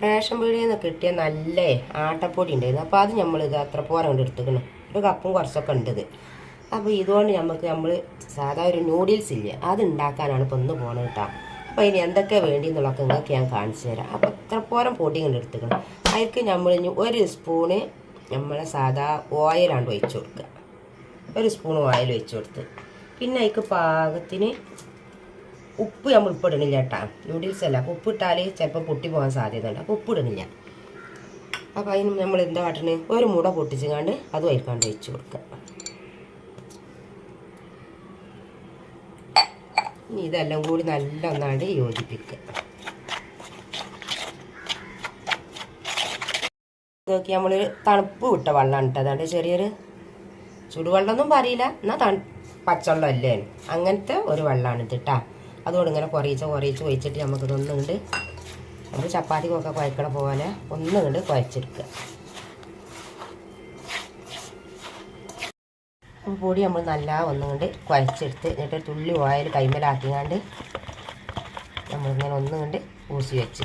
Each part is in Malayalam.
റേഷൻ പീടികയിൽ നിന്ന് കിട്ടിയ നല്ല ആട്ടപ്പൊടി ഉണ്ടായിരുന്നു. അപ്പോൾ അത് നമ്മളിത് അത്ര പോരാ കൊണ്ട് എടുത്തുക്കണം. ഒരു കപ്പും കുറച്ചൊക്കെ ഉണ്ട് ഇത്. അപ്പോൾ ഇതുകൊണ്ട് നമ്മൾ സാധാ ഒരു നൂഡിൽസ് ഇല്ലേ അത് ഉണ്ടാക്കാനാണ് ഇപ്പോൾ ഒന്ന് പോകണത് കേട്ടോ. അപ്പോൾ അതിന് എന്തൊക്കെ വേണ്ടി എന്നുള്ളതൊക്കെ നിങ്ങൾക്ക് ഞാൻ കാണിച്ചു തരാം. അപ്പോൾ ഇത്ര പോരം പൊടി കൊണ്ട് എടുത്തുക്കണം. അതിലേക്ക് നമ്മൾ ഇനി 1 സ്പൂണ് നമ്മളെ സാധാ ഓയിലാണ് ഒഴിച്ച് കൊടുക്കുക. 1 സ്പൂൺ ഓയിൽ ഒഴിച്ച് കൊടുത്ത് പിന്നെ അതിക്ക് പാകത്തിന് ഉപ്പ് നമ്മൾ ഉപ്പിടണില്ല കേട്ടോ. നൂഡിൽസ് അല്ല, അപ്പോൾ ഉപ്പിട്ടാൽ ചിലപ്പോൾ പൊട്ടി പോകാൻ സാധ്യതയുണ്ട്. അപ്പോൾ ഉപ്പിടണില്ല. അപ്പോൾ അതിന് നമ്മൾ എന്താ കാട്ടണേ, ഒരു മുട പൊട്ടിച്ചുകൊണ്ട് അത് വയ്ക്കാണ്ട് ഒഴിച്ച് കൊടുക്കുക. ഇനി ഇതെല്ലാം കൂടി നല്ല ഒന്നാണ്ട് യോജിപ്പിക്കുക. നോക്കി നമ്മൾ തണുപ്പ് വിട്ട വെള്ളമാണ് ഇട്ടത്. അതാണ്ട് ചെറിയൊരു ചുടുവെള്ളമൊന്നും പറയില്ല, എന്നാൽ പച്ചവെള്ളം അല്ലേ, അങ്ങനത്തെ ഒരു വെള്ളമാണ് ഇത് കേട്ടോ. അതുകൊണ്ട് ഇങ്ങനെ കുറേച്ച് ഒഴിച്ചിട്ട് നമുക്കിതൊന്നുകൊണ്ട് നമ്മൾ ചപ്പാത്തിക്കൊക്കെ കുഴക്കണ പോലെ ഒന്നുകൊണ്ട് കുഴച്ചെടുക്കുക. പൊടി നമ്മൾ നല്ല ഒന്നുകൊണ്ട് കുഴച്ചെടുത്ത് എന്നിട്ട് തുള്ളി ഓയിൽ കൈമലാക്കിങ്ങാണ്ട് നമ്മളിങ്ങനെ ഒന്നുകൊണ്ട് ഊസി വെച്ച്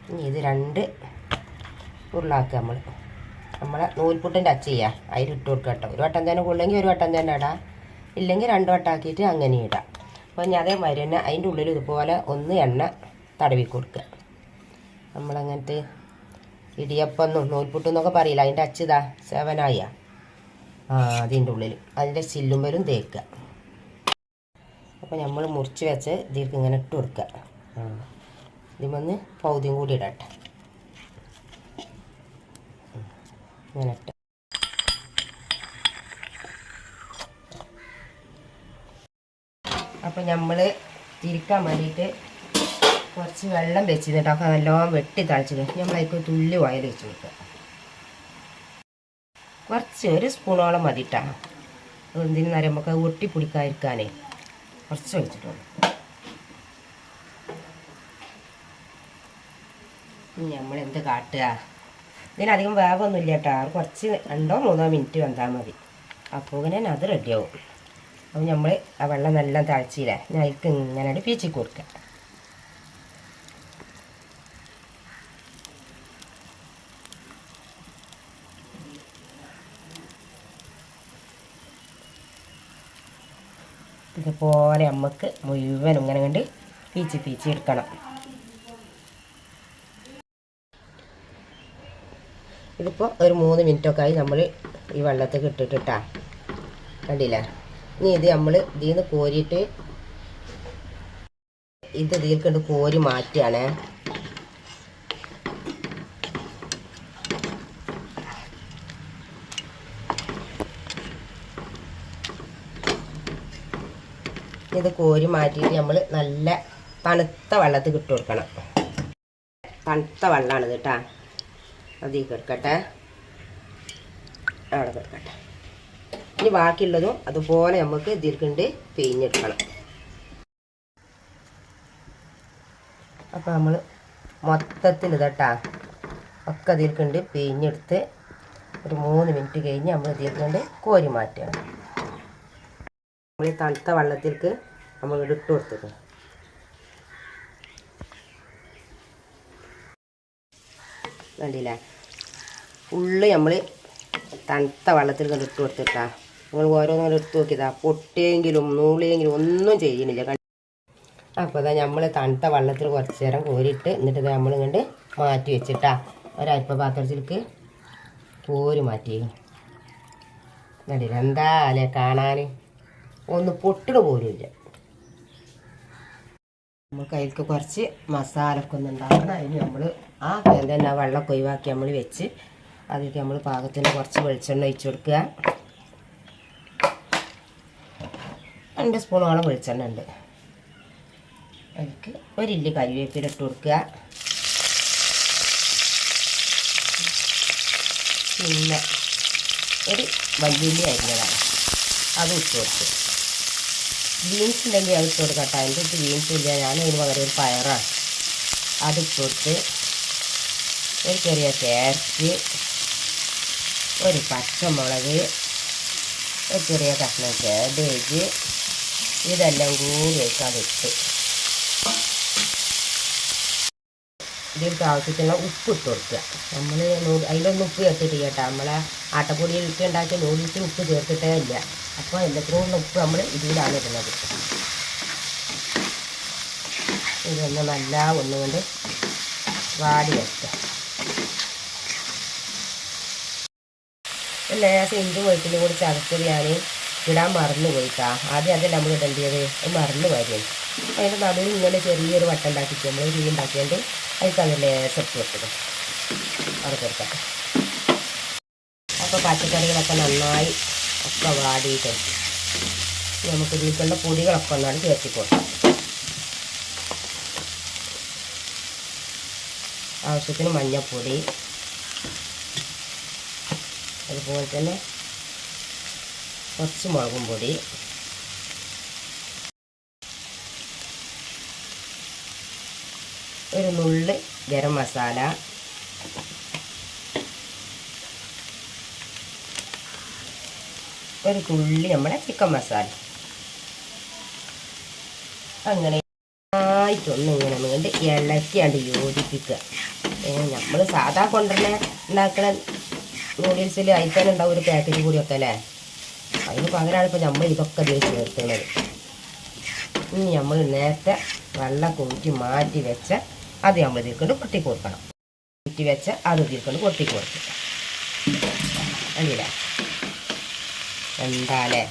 ഇനി ഇത് 2 ഉരുളാക്കുക. നമ്മളെ നൂൽപുട്ടിൻ്റെ അച്ച ചെയ്യുക, അതിലിട്ട് കൊടുക്കുക കേട്ടോ. ഒരു വട്ടം തന്നെ കൊള്ളുമെങ്കിൽ ഒരു വട്ടം തന്നെ ഇടാം, ഇല്ലെങ്കിൽ 2 വട്ടം ആക്കിയിട്ട് അങ്ങനെ ഇടാം. അപ്പോൾ ഞാൻ അതേമാതിരി തന്നെ അതിൻ്റെ ഉള്ളിൽ ഇതുപോലെ ഒന്ന് എണ്ണ തടവി കൊടുക്കുക. നമ്മളങ്ങനത്തെ ഇടിയപ്പം നൂൽപുട്ടെന്നൊക്കെ പറയില്ല, അതിൻ്റെ അച്ചിതാ 7 ആയ അതിൻ്റെ ഉള്ളിൽ അതിൻ്റെ ചില്ലുമ്പലും തേക്കുക. അപ്പോൾ നമ്മൾ മുറിച്ച് വെച്ച് ഇതിലേക്ക് ഇങ്ങനെ ഇട്ട് കൊടുക്കുക. ഇതിമൊന്ന് പൗതിയും കൂടി ഇടട്ടെ. ഇങ്ങനെ ഇട്ട് അപ്പോൾ നമ്മൾ തിരിക്കാൻ വേണ്ടിയിട്ട് കുറച്ച് വെള്ളം വെച്ചിട്ട് അപ്പോൾ നല്ലോണം വെട്ടി തളിച്ചിട്ട് നമ്മളതിലേക്ക് തുള്ളി ഓയിൽ വെച്ച് കൊടുക്കുക. കുറച്ച് 1 സ്പൂണോളം മതിയിട്ടാണ്. എന്തിനു നേരം നമുക്ക് അത് ഒട്ടിപ്പിടിക്കാതിരിക്കാനേ കുറച്ച് ഒഴിച്ചിട്ടുണ്ട്. നമ്മളെന്ത് കാട്ടുക, ഇതിനധികം വേവൊന്നുമില്ല കേട്ടോ. കുറച്ച് 2-3 മിനിറ്റ് വെന്താൽ മതി. അപ്പോൾ ഇങ്ങനെ അത് റെഡിയാവും. അപ്പോൾ നമ്മൾ ആ വെള്ളം നല്ല തിളച്ചില്ലേ, ഞാൻ അതിലേക്ക് ഇങ്ങനെ പീച്ചി കൊടുക്കുക. ഇതുപോലെ നമുക്ക് മുഴുവൻ ഇങ്ങനെ കണ്ട് പീച്ചി എടുക്കണം. ഇതിപ്പോൾ ഒരു 3 മിനിറ്റൊക്കെ ആയി നമ്മൾ ഈ വെള്ളത്തിൽ ഇട്ടിട്ടാ കണ്ടില്ലേ. ഇനി ഇത് നമ്മൾ ഇതിൽ നിന്ന് കോരിയിട്ട് ഇത് ഇതിൽ കൊണ്ട് കോരി മാറ്റുകയാണ്. ഇത് കോരി മാറ്റിയിട്ട് നമ്മൾ നല്ല തണുത്ത വെള്ളത്തിൽ ഇട്ട് കൊടുക്കണം. തണുത്ത വെള്ളമാണിത് കേട്ടോ. അതിൽ കിടക്കട്ടെ, അവിടെ കിടക്കട്ടെ. ഇനി ബാക്കിയുള്ളതും അതുപോലെ നമുക്ക് ഇതിൽ കൊണ്ട് പിഴിഞ്ഞെടുക്കണം. അപ്പോൾ നമ്മൾ മൊത്തത്തിൽ ഇതട്ടാ ഒക്കെ ഇതിൽ കൊണ്ട് പിഴിഞ്ഞെടുത്ത് ഒരു 3 മിനിറ്റ് കഴിഞ്ഞ് നമ്മൾ ഇതിൽ കൊണ്ട് കോരി മാറ്റുകയാണ്. നമ്മൾ ഈ തണുത്ത വെള്ളത്തിലേക്ക് നമ്മൾ ഇട്ട് കൊടുത്തിട്ട് കണ്ടില്ലേ, ഫുള്ള് നമ്മൾ തണുത്ത വെള്ളത്തിൽ കൊണ്ട് ഇട്ട് കൊടുത്തിട്ടാ. നിങ്ങൾ ഓരോന്നും എടുത്ത് നോക്കിയതാ, പൊട്ടിയെങ്കിലും നൂളിയെങ്കിലും ഒന്നും ചെയ്യുന്നില്ല. അപ്പോൾ അതാ നമ്മൾ തണുത്ത വെള്ളത്തിൽ കുറച്ച് നേരം കോരിയിട്ട് എന്നിട്ട് നമ്മൾ ഇങ്ങോട്ട് മാറ്റി വെച്ചിട്ടാ ഒരൽപ്പ പാത്രത്തിലേക്ക് കോരി മാറ്റി. കണ്ടില്ല എന്താ അല്ലേ കാണാൻ, ഒന്ന് പൊട്ടിട പോലും ഇല്ല. നമുക്ക് അതിലേക്ക് കുറച്ച് മസാലൊക്കെ ഒന്ന് ഉണ്ടാക്കണം. അതിന് നമ്മൾ ആ തന്നെ വെള്ളമൊക്കെ ഒഴിവാക്കി നമ്മൾ വെച്ച് അതിലേക്ക് നമ്മൾ പാകത്തിന് കുറച്ച് വെളിച്ചെണ്ണ ഒഴിച്ച് കൊടുക്കുക. 2 സ്പൂണോളം വെളിച്ചെണ്ണ ഉണ്ട്. അതിലേക്ക് 1 ഇല്ലി കരിവേപ്പില ഇട്ട് കൊടുക്കുക. പിന്നെ ഒരു വല്യുള്ളി അരിഞ്ഞതാണ് അത് ഇട്ട് കൊടുത്ത്. ബീൻസ് ഉണ്ടെങ്കിൽ അത് ഇട്ട് കൊടുക്കട്ടെ. അതിൻ്റെ ഇട്ട് ബീൻസ് ഇല്ല, ഞാൻ അതിന് പകരം ഒരു പയറാണ്, അത് ഇട്ട് കൊടുത്ത് ഒരു ചെറിയ ക്യാരറ്റ്, ഒരു പച്ചമുളക്, ഒരു ചെറിയ കഷ്ണം കാബേജ്, ഇതെല്ലാം കൂടി വെക്കാതെ ഇട്ട് ഇതിലേക്ക് ആവശ്യത്തിനുള്ള ഉപ്പ് ഇട്ട് കൊടുക്കുക. നമ്മൾ അതിലൊന്നും ഉപ്പ് ചേർത്തിട്ട് കേട്ടോ, നമ്മളെ ആട്ടപ്പൊടിയിൽ ഇട്ട് ഉണ്ടാക്കിയ നൂഡിൽസിന് ഉപ്പ് ചേർത്തിട്ടേ ഇല്ല. അപ്പോൾ എല്ലാത്തിനുള്ള ഉപ്പ് നമ്മൾ ഇതിലാണ് ഇടുന്നത്. ഇതൊന്ന് നല്ല ഒന്നുകൊണ്ട് വാടി വെക്കുക. ലേശം ഇഞ്ചും വെളുത്തുള്ളിയും കൂടി ചതച്ചത് ഞാൻ ഇടാൻ മറന്നു പോയിട്ടാ. ആദ്യം അതല്ല നമ്മൾ ഇടേണ്ടത്, അത് മറന്നു വരും. അതിൻ്റെ നടുവിൽ ഇങ്ങനെ ചെറിയൊരു വട്ടം ഉണ്ടാക്കിയിട്ട് നമ്മൾ തീ ഉണ്ടാക്കിയിട്ട് അതിൽ അത് ലേശം ഇട്ട് വെച്ചത് അവിടെ കൊടുക്കാം. അപ്പോൾ പച്ചക്കറികളൊക്കെ നന്നായി ഒക്കെ വാടിയിട്ട് നമുക്ക് ഇതിലേക്കുള്ള പൊടികളൊക്കെ ഒന്നാണ് ചേർത്തി കൊടുക്കാം. ആവശ്യത്തിന് മഞ്ഞൾപ്പൊടി, അതുപോലെ തന്നെ കുറച്ച് മുളകും പൊടി, ഒരു നുള്ള് ഗരം മസാല, ഒരു തുള്ളി നമ്മുടെ ചിക്കൻ മസാല. അങ്ങനെ ആയിട്ടൊന്നും ഇങ്ങനെ നീണ്ട് ഇളക്കിയാണ്ട് യോജിപ്പിക്കുക. നമ്മൾ സാധാ കൊണ്ടുവരുന്ന ഉണ്ടാക്കുന്ന നൂഡിൽസിൽ അയക്കാൻ ഉണ്ടാവും ഒരു പാക്കറ്റ് കൂടിയൊക്കെ അല്ലേ. അതിന് പകരമാണ് ഇപ്പോൾ നമ്മൾ ഇതൊക്കെ ഇതിൽ ചേർക്കുന്നത്. ഇനി നമ്മൾ നേരത്തെ വെള്ളം കൂട്ടി മാറ്റി വെച്ച അത് നമ്മൾ ഇതിൽക്കൊണ്ട് കൊട്ടി കൊടുക്കണം. കൂട്ടി വെച്ച അത് ഇതിൽക്കൊണ്ട് കൊട്ടി കൊടുക്കും. അല്ലേ എന്താലേ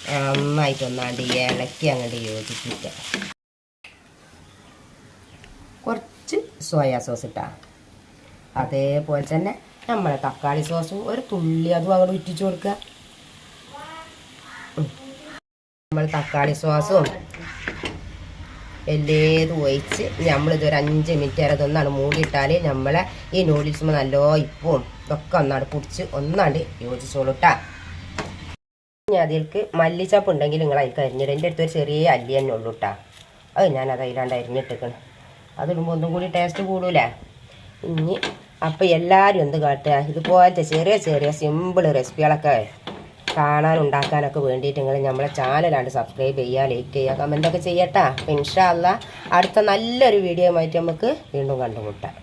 നന്നായിട്ടൊന്നാണ്ട് ഇളക്കി അങ്ങോട്ട് യോജിപ്പിക്കുക. കുറച്ച് സോയാ സോസ് ഇട്ടാ, അതേപോലെ തന്നെ നമ്മളെ തക്കാളി സോസും ഒരു തുള്ളി അതും അങ്ങോട്ട് ഉറ്റിച്ചു കൊടുക്കുക. നമ്മൾ തക്കാളി സോസും എല്ലേതും ഒഴിച്ച് നമ്മളിതൊരു 5 മിനിറ്റ് വരെ ഇതൊന്നാണ് മൂടിയിട്ടാൽ നമ്മളെ ഈ നൂഡിൽസും നല്ല ഇപ്പും ഇതൊക്കെ ഒന്നാണ്ട് പിടിച്ച് ഒന്നാണ്ട് യോജിച്ചോളൂട്ടാ. ഇനി അതിലേക്ക് മല്ലിച്ചപ്പ് ഉണ്ടെങ്കിൽ നിങ്ങൾ അതിൽ അരിഞ്ഞിടും. എൻ്റെ അടുത്തൊരു ചെറിയ അല്ലി തന്നെ ഉള്ളൂ കേട്ടോ. അത് ഞാനത് അതിലാണ്ട് അരിഞ്ഞിട്ടിക്കണം. അതിടുമ്പോൾ ഒന്നും കൂടി ടേസ്റ്റ് കൂടൂലേ. ഇനി അപ്പോൾ എല്ലാവരും എന്ത് കാട്ടുക, ഇതുപോലത്തെ ചെറിയ ചെറിയ സിമ്പിൾ റെസിപ്പികളൊക്കെ കാണാൻ ഉണ്ടാക്കാനൊക്കെ വേണ്ടിയിട്ട് നിങ്ങൾ നമ്മളെ ചാനലാണ്ട് സബ്സ്ക്രൈബ് ചെയ്യുക, ലൈക്ക് ചെയ്യുക, കമൻറ്റൊക്കെ ചെയ്യട്ടാ. അപ്പോൾ ഇൻഷാ അല്ലാഹ് അടുത്ത നല്ലൊരു വീഡിയോ ആയിട്ട് നമുക്ക് വീണ്ടും കണ്ടുമുട്ടാം.